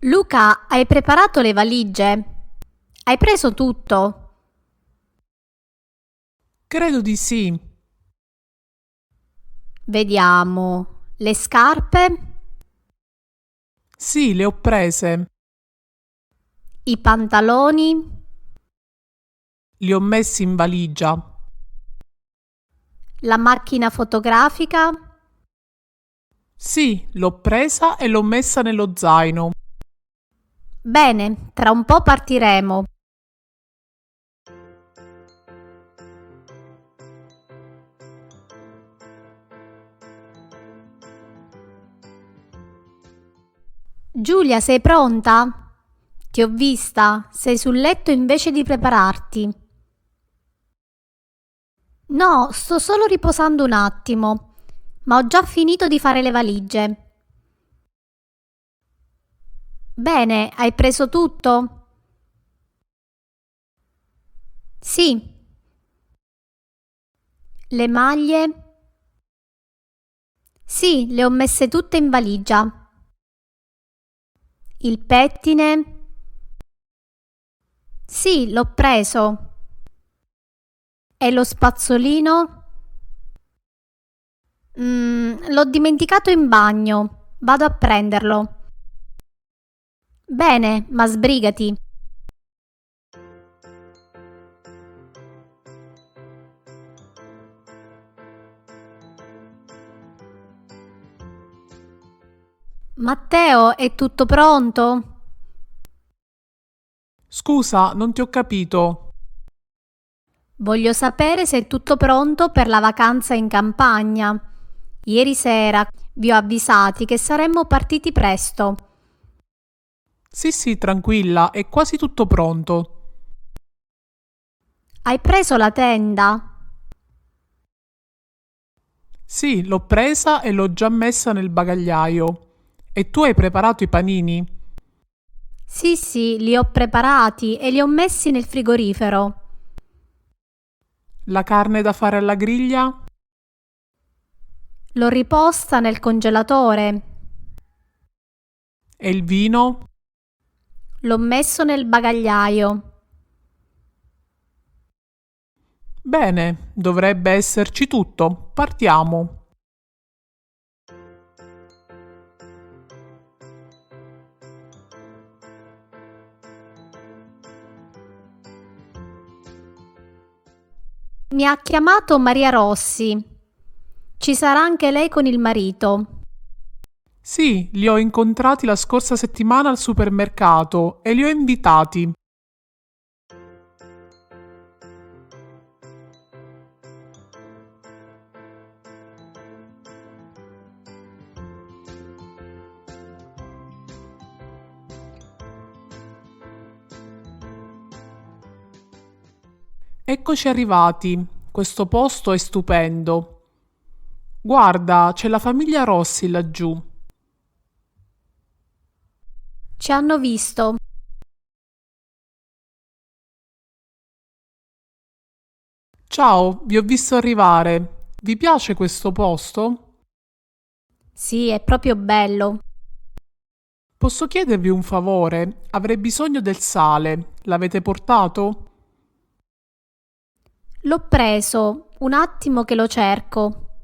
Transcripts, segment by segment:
Luca, hai preparato le valigie? Hai preso tutto? Credo di sì. Vediamo. Le scarpe? Sì, le ho prese. I pantaloni? Li ho messi in valigia. La macchina fotografica? Sì, l'ho presa e l'ho messa nello zaino. Bene, tra un po' partiremo. Giulia, sei pronta? Ti ho vista, sei sul letto invece di prepararti. No, sto solo riposando un attimo, ma ho già finito di fare le valigie. Bene, hai preso tutto? Sì. Le maglie? Sì, le ho messe tutte in valigia. Il pettine? Sì, l'ho preso. E lo spazzolino? L'ho dimenticato in bagno. Vado a prenderlo. Bene, ma sbrigati. Matteo, è tutto pronto? Scusa, non ti ho capito. Voglio sapere se è tutto pronto per la vacanza in campagna. Ieri sera vi ho avvisati che saremmo partiti presto. Sì, sì, tranquilla, è quasi tutto pronto. Hai preso la tenda? Sì, l'ho presa e l'ho già messa nel bagagliaio. E tu hai preparato i panini? Sì, sì, li ho preparati e li ho messi nel frigorifero. La carne da fare alla griglia? L'ho riposta nel congelatore. E il vino? L'ho messo nel bagagliaio. Bene, dovrebbe esserci tutto. Partiamo. Mi ha chiamato Maria Rossi. Ci sarà anche lei con il marito. Sì, li ho incontrati la scorsa settimana al supermercato e li ho invitati. Eccoci arrivati. Questo posto è stupendo. Guarda, c'è la famiglia Rossi laggiù. Ci hanno visto. Ciao, vi ho visto arrivare. Vi piace questo posto? Sì, è proprio bello. Posso chiedervi un favore? Avrei bisogno del sale. L'avete portato? L'ho preso. Un attimo che lo cerco.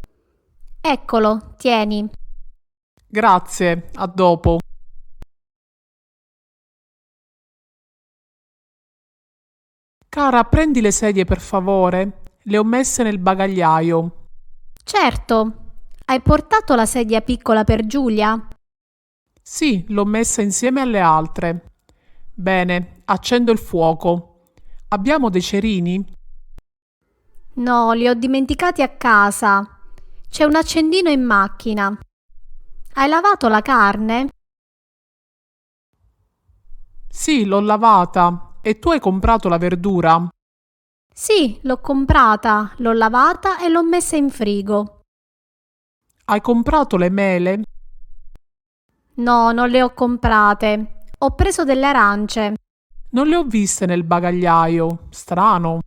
Eccolo, tieni. Grazie, a dopo. Cara, prendi le sedie per favore. Le ho messe nel bagagliaio. Certo. Hai portato la sedia piccola per Giulia? Sì, l'ho messa insieme alle altre. Bene, accendo il fuoco. Abbiamo dei cerini? No, li ho dimenticati a casa. C'è un accendino in macchina. Hai lavato la carne? Sì, l'ho lavata. E tu hai comprato la verdura? Sì, l'ho comprata, l'ho lavata e l'ho messa in frigo. Hai comprato le mele? No, non le ho comprate. Ho preso delle arance. Non le ho viste nel bagagliaio. Strano.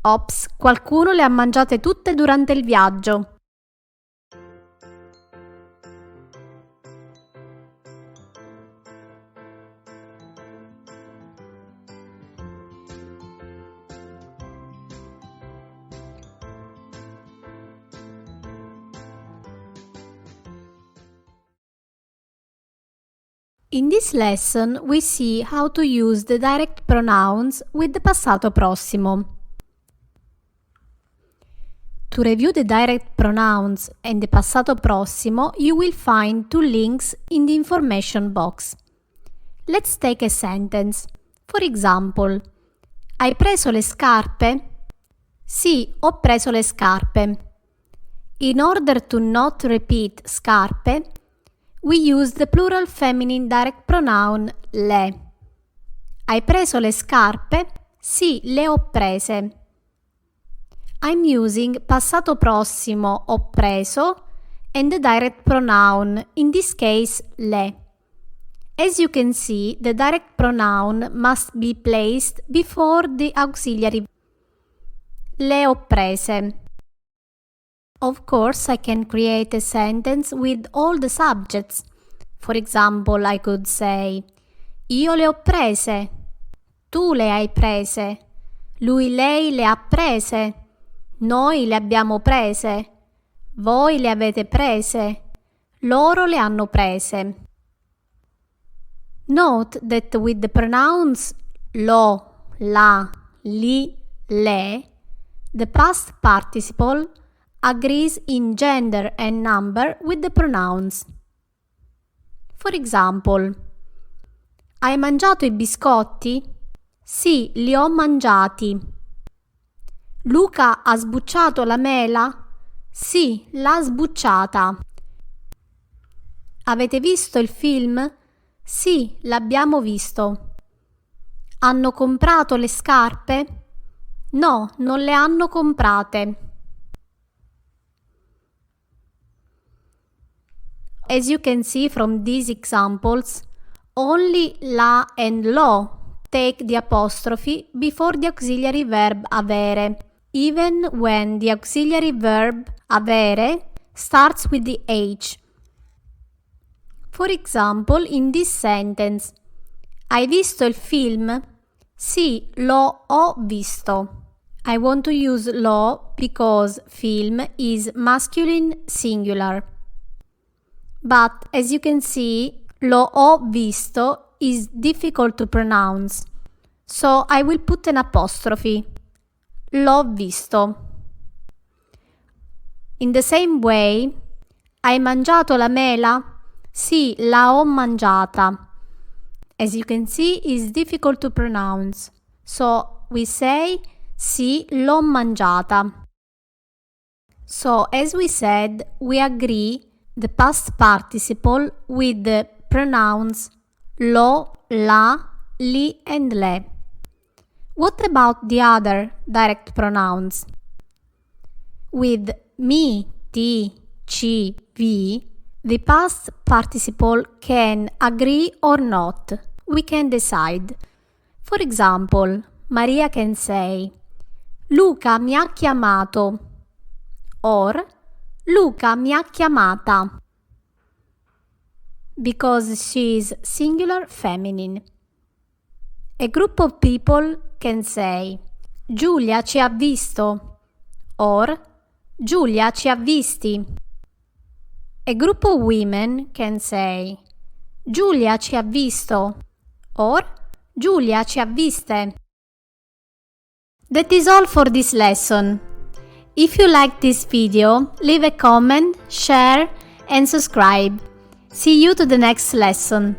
Ops, qualcuno le ha mangiate tutte durante il viaggio. In this lesson, we see how to use the direct pronouns with the passato prossimo. To review the direct pronouns and the passato prossimo, you will find two links in the information box. Let's take a sentence. For example, hai preso le scarpe? Sì, ho preso le scarpe. In order to not repeat scarpe, we use the plural feminine direct pronoun le. Hai preso le scarpe? Sì, le ho prese. I'm using passato prossimo ho preso and the direct pronoun, in this case le. As you can see, the direct pronoun must be placed before the auxiliary. Le ho prese. Of course, I can create a sentence with all the subjects. For example, I could say, io le ho prese, tu le hai prese, lui, lei le ha prese, noi le abbiamo prese, voi le avete prese, loro le hanno prese. Note that with the pronouns lo, la, li, le, the past participle agrees in gender and number with the pronouns. For example, hai mangiato i biscotti? Sì, li ho mangiati. Luca ha sbucciato la mela? Sì, l'ha sbucciata. Avete visto il film? Sì, l'abbiamo visto. Hanno comprato le scarpe? No, non le hanno comprate. As you can see from these examples, only la and lo take the apostrophe before the auxiliary verb avere, even when the auxiliary verb avere starts with the H. For example, in this sentence, hai visto il film? Sì, lo ho visto. I want to use lo because film is masculine singular. But as you can see, lo ho visto is difficult to pronounce, so I will put an apostrophe. L'ho visto. In the same way, hai mangiato la mela? Sì, la ho mangiata. As you can see, is difficult to pronounce, so we say sì, l'ho mangiata. So as we said, we agree the past participle with the pronouns lo, la, li and le. What about the other direct pronouns? With mi, ti, ci, vi, the past participle can agree or not. We can decide. For example, Maria can say, Luca mi ha chiamato, or Luca mi ha chiamata, because she is singular feminine. A group of people can say, Giulia ci ha visto, or Giulia ci ha visti. A group of women can say, Giulia ci ha visto, or Giulia ci ha viste. That is all for this lesson. If you liked this video, leave a comment, share and subscribe. See you to the next lesson.